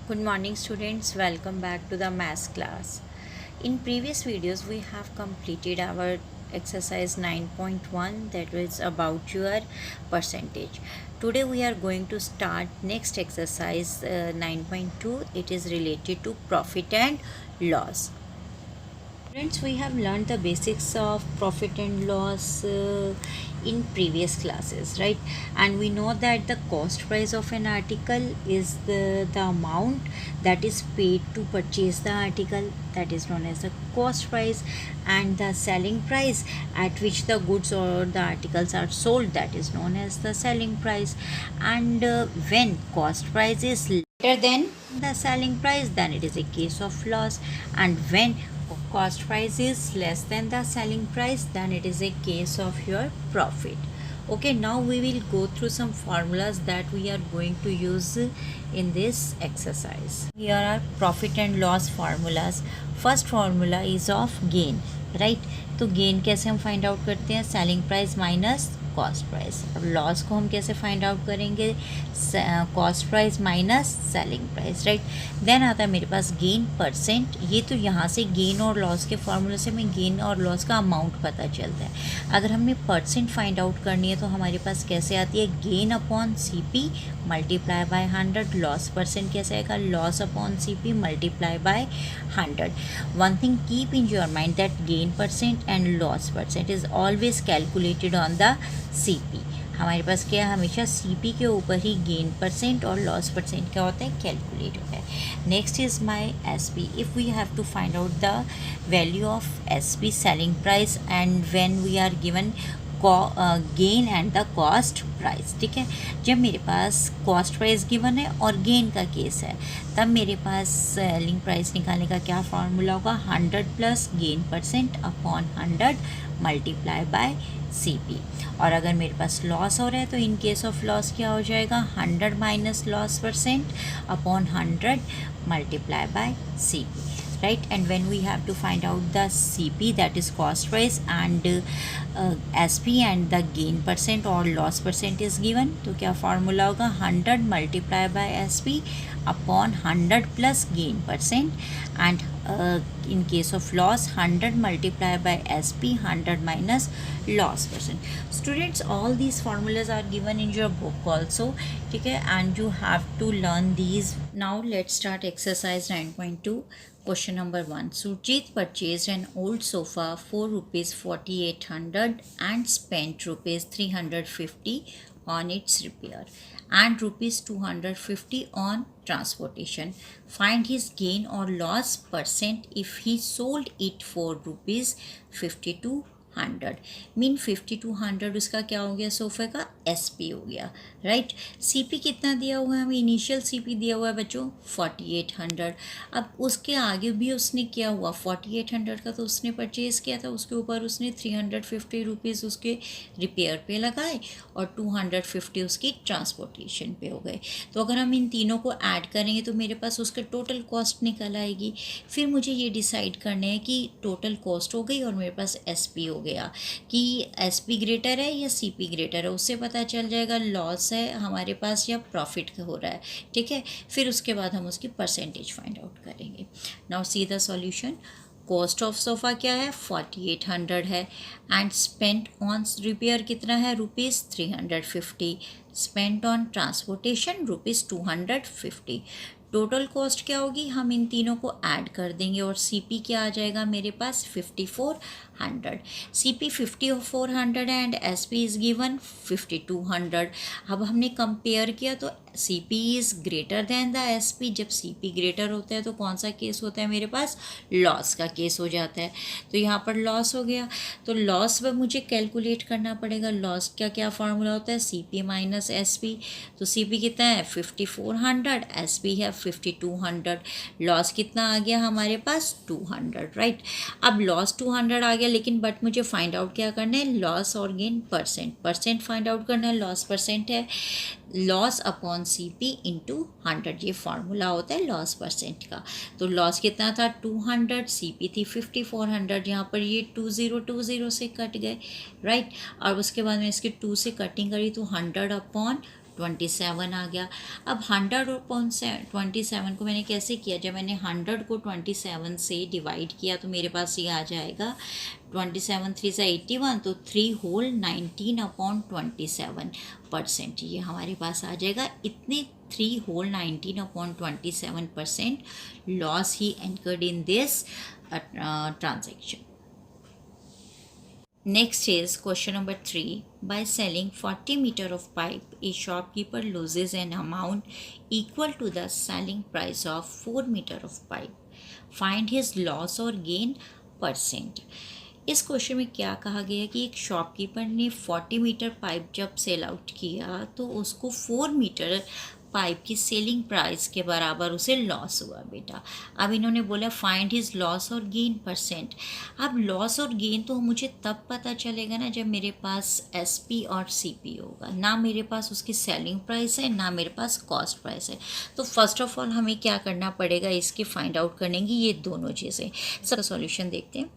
Good morning students, welcome back to the math class. In previous videos we have completed our exercise 9.1 that is about your percentage. Today we are going to start next exercise 9.2. It is related to profit and loss. Friends, we have learned the basics of profit and loss in previous classes, right? And we know that the cost price of an article is the amount that is paid to purchase the article, that is known as the cost price, and the selling price at which the goods or the articles are sold, that is known as the selling price. And when cost price is greater than the selling price, then it is a case of loss, and when cost price is less than the selling price, then it is a case of your profit. Okay, now we will go through some formulas that we are going to use in this exercise. Here are profit and loss formulas. First formula is of gain, right? तो gain कैसे हम find out करते हैं? Selling price minus cost price. अब loss को हम कैसे find out करेंगे? Cost price minus selling price, right. Then आता है मेरे पास गेन परसेंट. ये तो यहाँ से गेन और लॉस के फॉर्मूले से हमें गेन और लॉस का अमाउंट पता चलता है. अगर हमें परसेंट फाइंड आउट करनी है तो हमारे पास कैसे आती है? Gain upon C P multiply by 100. Loss percent कैसे आएगा? Loss upon C P multiply by 100. One thing keep in your mind that gain percent and loss percent is always calculated on the CP. हमारे पास क्या है? हमेशा CP के ऊपर ही गेन परसेंट और लॉस परसेंट क्या होता है? कैलकुलेट होता है. Next is my SP. If we have to find out the value of SP selling price and when we are given gain and the cost price. ठीक है, जब मेरे पास कॉस्ट प्राइस गिवन है और गेन का case है, तब मेरे पास सेलिंग प्राइस निकालने का क्या फार्मूला होगा? 100 plus gain percent upon 100 multiply bye CP. और अगर मेरे पास लॉस हो रहा है तो इन केस ऑफ लॉस क्या हो जाएगा? 100 minus loss percent upon 100 multiply bye CP. Right, and when we have to find out the CP, that is cost price, and SP and the gain percent or loss percent is given, तो क्या formula होगा? 100 multiply bye SP upon 100 plus gain percent, and in case of loss 100 multiplied by SP 100 minus loss percent. Students, all these formulas are given in your book also, okay, and you have to learn these. Now let's start exercise 9.2. Question number 1. Surjit purchased an old sofa for rupees 4800 and spent rupees 350 on its repair and rupees 250 on transportation. Find his gain or loss percent if he sold it for rupees 5200. Mean 5200 उसका क्या हो गया? सोफे का SP हो गया, right. CP कितना दिया हुआ है? हमें इनिशियल CP दिया हुआ है बच्चों 4800. अब उसके आगे भी उसने क्या हुआ? 4800 का तो उसने परचेज़ किया था, उसके ऊपर उसने 350 रुपीज़ उसके रिपेयर पे लगाए और 250 उसकी ट्रांसपोर्टेशन पे हो गए. तो अगर हम इन तीनों को ऐड करेंगे तो मेरे पास उसका टोटल कॉस्ट निकल आएगी. फिर मुझे ये डिसाइड करना है कि टोटल कॉस्ट हो गई और मेरे पास SP हो गया कि SP ग्रेटर है या CP ग्रेटर है. उससे पता चल जाएगा लॉस है हमारे पास या प्रॉफिट हो रहा है. ठीक है, फिर उसके बाद हम उसकी परसेंटेज फाइंड आउट करेंगे. Now see the solution. Cost of sofa क्या है? 4800 है. एंड स्पेंट ऑन रिपेयर कितना है? Rupees 350. Spent on transportation rupees 250. Total cost क्या होगी? हम इन तीनों को ऐड कर देंगे और CP क्या आ जाएगा मेरे पास? 5400. CP 5400 and SP is given 5200. अब हमने कंपेयर किया तो CP is greater than the SP. जब CP ग्रेटर होता है तो कौन सा केस होता है मेरे पास? लॉस का केस हो जाता है. तो यहाँ पर लॉस हो गया, तो लॉस पर मुझे कैलकुलेट करना पड़ेगा. लॉस का क्या फार्मूला होता है? CP minus SP. तो CP कितना है? 5400. SP है 5200. लॉस कितना आ गया हमारे पास? 200, राइट. अब लॉस 200 आ गया, लेकिन बट मुझे फाइंड आउट क्या करना है? लॉस और गेन परसेंट फाइंड आउट करना है. लॉस परसेंट है लॉस अपॉन CP इंटू 100. ये फार्मूला होता है लॉस परसेंट का. तो लॉस कितना था? 200. CP थी 5400. यहाँ पर ये 2020 से कट गए, राइट. और उसके बाद में इसके 2 से कटिंग करी तो 100 अपॉन 27 आ गया। अब 100/27 को मैंने कैसे किया, जब मैंने 100 को 27 से डिवाइड किया तो मेरे पास ये आ जाएगा 27 3 से 81, तो 3 होल 19/27%, ये हमारे पास आ जाएगा। इतने 3 होल 19/27% लॉस ही incurred in this transaction. Next is question number 3. By selling 40 meter of pipe, a shopkeeper loses an amount equal to the selling price of 4 meter of pipe. Find his loss or gain %. इस question में क्या कहा गया कि एक shopkeeper ने 40 metre pipe जब sell out किया तो उसको 4 मीटर पाइप की सेलिंग प्राइस के बराबर उसे लॉस हुआ बेटा। अब इन्होंने बोला फाइंड हिज लॉस और गेन %। अब लॉस और गेन तो मुझे तब पता चलेगा ना जब मेरे पास एसपी और सीपी होगा, ना मेरे पास उसकी सेलिंग प्राइस है ना मेरे पास कॉस्ट प्राइस है। तो फर्स्ट ऑफ ऑल हमें क्या करना पड़ेगा, इसके फाइंड आउट करने की ये दोनों चीज़ें। सबका सॉल्यूशन देखते हैं।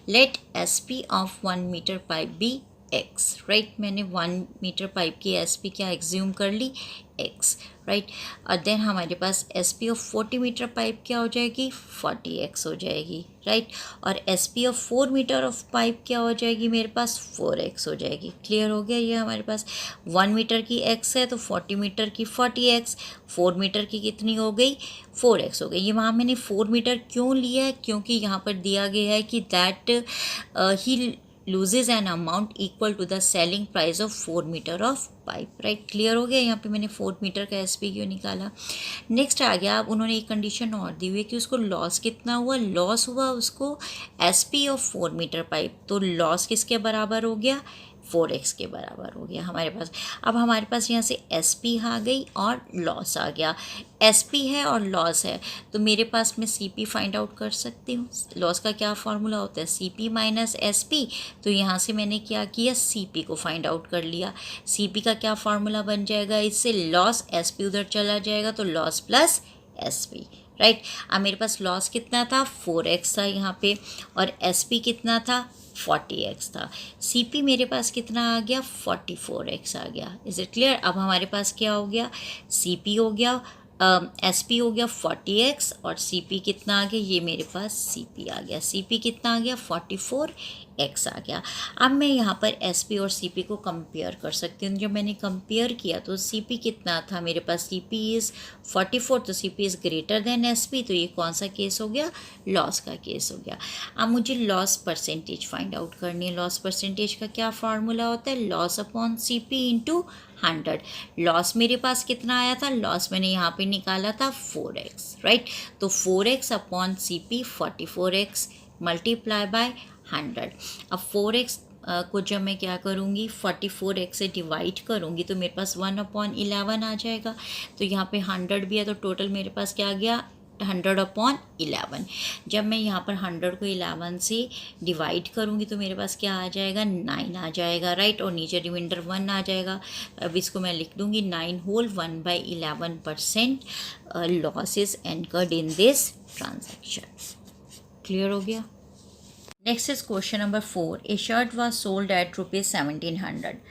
Let SP of 1 metre pipe be x, right. मैंने 1 मीटर पाइप की एसपी क्या एग्ज्यूम कर ली, एक्स, राइट। और देन हमारे पास एसपी ऑफ 40 मीटर पाइप क्या हो जाएगी, 40x हो जाएगी, राइट। और SP of 4 metre of pipe क्या हो जाएगी, मेरे पास 4x हो जाएगी। क्लियर हो गया। ये हमारे पास 1 मीटर की x है तो 40 मीटर की 40x, 4 मीटर की कितनी हो गई, 4x हो गई। ये वहाँ मैंने 4 मीटर क्यों लिया है, क्योंकि यहाँ पर दिया गया है कि that he loses an amount equal to the selling price of 4 meter of pipe, right. Clear हो गया। यहाँ पे मैंने 4 मीटर का एसपी क्यों निकाला। नेक्स्ट आ गया, अब उन्होंने एक कंडीशन और दी हुई है कि उसको लॉस कितना हुआ, लॉस हुआ उसको एसपी ऑफ 4 मीटर पाइप, तो लॉस किसके बराबर हो गया, 4x के बराबर हो गया हमारे पास। अब हमारे पास यहाँ से एसपी आ गई और लॉस आ गया। एसपी है और लॉस है तो मेरे पास मैं सीपी फाइंड आउट कर सकती हूँ। लॉस का क्या फार्मूला होता है, सीपी माइनस एसपी। तो यहाँ से मैंने क्या किया, सीपी को फाइंड आउट कर लिया। सीपी का क्या फार्मूला बन जाएगा, इससे लॉस एसपी उधर चला जाएगा तो लॉस प्लस एसपी, राइट। अब मेरे पास लॉस कितना था, 4x था यहाँ पे, और एसपी कितना था, 40x था। सीपी मेरे पास कितना आ गया, 44x आ गया। Is it clear. अब हमारे पास क्या हो गया, सीपी हो गया, एसपी हो गया 40x और सीपी कितना आ गया, ये मेरे पास सीपी आ गया। सीपी कितना आ गया, 44x आ गया। अब मैं यहाँ पर एसपी और सीपी को कंपेयर कर सकती हूँ। जब मैंने कंपेयर किया तो सीपी कितना था मेरे पास, सीपी इज़ 44, तो CP is greater than SP, तो ये कौन सा केस हो गया, लॉस का केस हो गया। अब मुझे लॉस परसेंटेज फाइंड आउट करनी है। लॉस परसेंटेज का क्या फार्मूला होता है, loss upon CP into 100। Loss मेरे पास कितना आया था, लॉस मैंने यहाँ पे निकाला था 4x, राइट। तो 4x upon CP 44x multiply by 100। अब 4x को जब मैं क्या करूँगी, 44x से डिवाइड करूँगी तो मेरे पास 1/11 आ जाएगा। तो यहाँ पे 100 भी है तो टोटल मेरे पास क्या आ गया, 100/11। जब मैं यहाँ पर 100 को 11 से डिवाइड करूँगी तो मेरे पास क्या आ जाएगा, 9 आ जाएगा, राइट। और नीचे रिमाइंडर 1 आ जाएगा। अब इसको मैं लिख दूँगी 9 whole 1/11% loss is incurred in this transaction. Clear हो गया। Next is question number 4. A shirt was sold at ₹1700,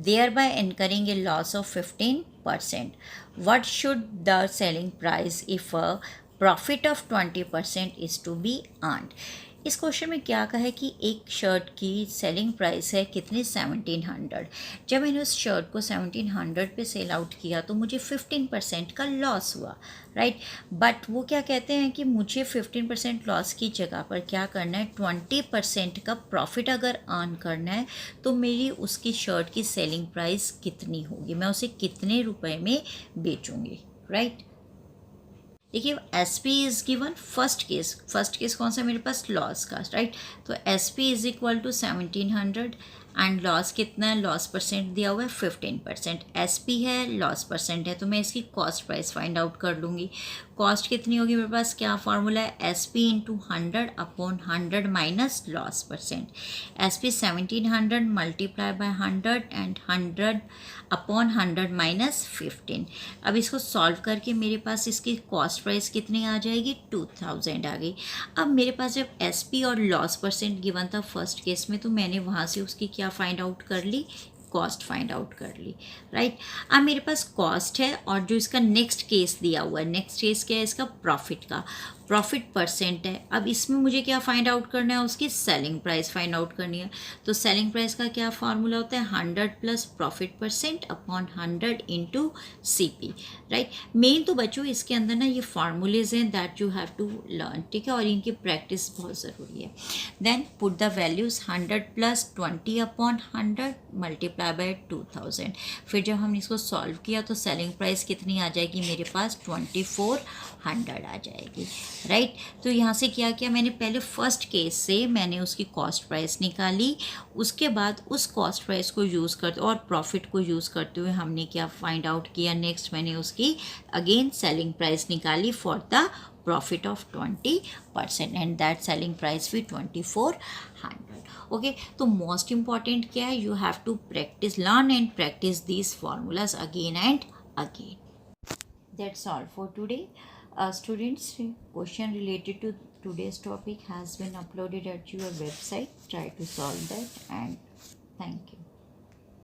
thereby incurring a loss of 15%. What should the selling price if a profit of 20% is to be earned? इस question में क्या कहा है कि एक shirt की सेलिंग प्राइस है कितनी, 1700। जब मैंने उस शर्ट को 1700 पे सेल आउट किया तो मुझे 15% का लॉस हुआ, राइट। बट वो क्या कहते हैं कि मुझे 15% लॉस की जगह पर क्या करना है, 20% का प्रॉफिट अगर अर्न करना है तो मेरी उसकी शर्ट की सेलिंग प्राइस कितनी होगी, मैं उसे कितने रुपए में बेचूंगी, राइट। देखिए S P is given first case कौन सा मेरे पास, लॉस का, राइट। तो S P is equal to 1700 and loss कितना है, लॉस परसेंट दिया हुआ है 15%। एस पी है, लॉस परसेंट है, तो मैं इसकी कॉस्ट प्राइस फाइंड आउट कर लूँगी। कॉस्ट कितनी होगी मेरे पास, क्या फार्मूला है, S P into 100 upon 100 minus loss percent. S P 1700 multiply by 100 and 100 upon 100 minus 15। अब इसको सॉल्व करके मेरे पास इसकी कॉस्ट प्राइस कितनी आ जाएगी, 2000 आ गई। अब मेरे पास जब एस पी और लॉस परसेंट गिवन था फर्स्ट केस में तो मैंने वहाँ से उसकी क्या फाइंड आउट कर ली, कॉस्ट फाइंड आउट कर ली, राइट। अब मेरे पास कॉस्ट है और जो इसका नेक्स्ट केस दिया हुआ है, नेक्स्ट केस क्या है इसका, प्रॉफिट का, प्रॉफिट परसेंट है। अब इसमें मुझे क्या फाइंड आउट करना है, उसकी सेलिंग प्राइस फाइंड आउट करनी है। तो सेलिंग प्राइस का क्या फार्मूला होता है, 100 plus profit percent upon 100 into CP, right. मेन तो बच्चों इसके अंदर ना ये फार्मूलेज हैं that you have to learn, ठीक है, और इनकी प्रैक्टिस बहुत ज़रूरी है। Then put the values 100 plus 20 upon 100 multiply by 2000। फिर जब हमने इसको सॉल्व किया तो सेलिंग प्राइस कितनी आ जाएगी मेरे पास, 2400 आ जाएगी, राइट। तो यहाँ से क्या किया मैंने, पहले फर्स्ट केस से मैंने उसकी कॉस्ट प्राइस निकाली, उसके बाद उस कॉस्ट प्राइस को यूज़ करते और प्रॉफिट को यूज़ करते हुए हमने क्या फाइंड आउट किया, नेक्स्ट मैंने उसकी अगेन सेलिंग प्राइस निकाली for the profit of 20% and that selling price भी 2400। ओके, तो मोस्ट इम्पॉर्टेंट क्या है, you have to practice, learn and practice these formulas again and again. That's all for today. Students, question related to today's topic has been uploaded at your website. Try to solve that and thank you.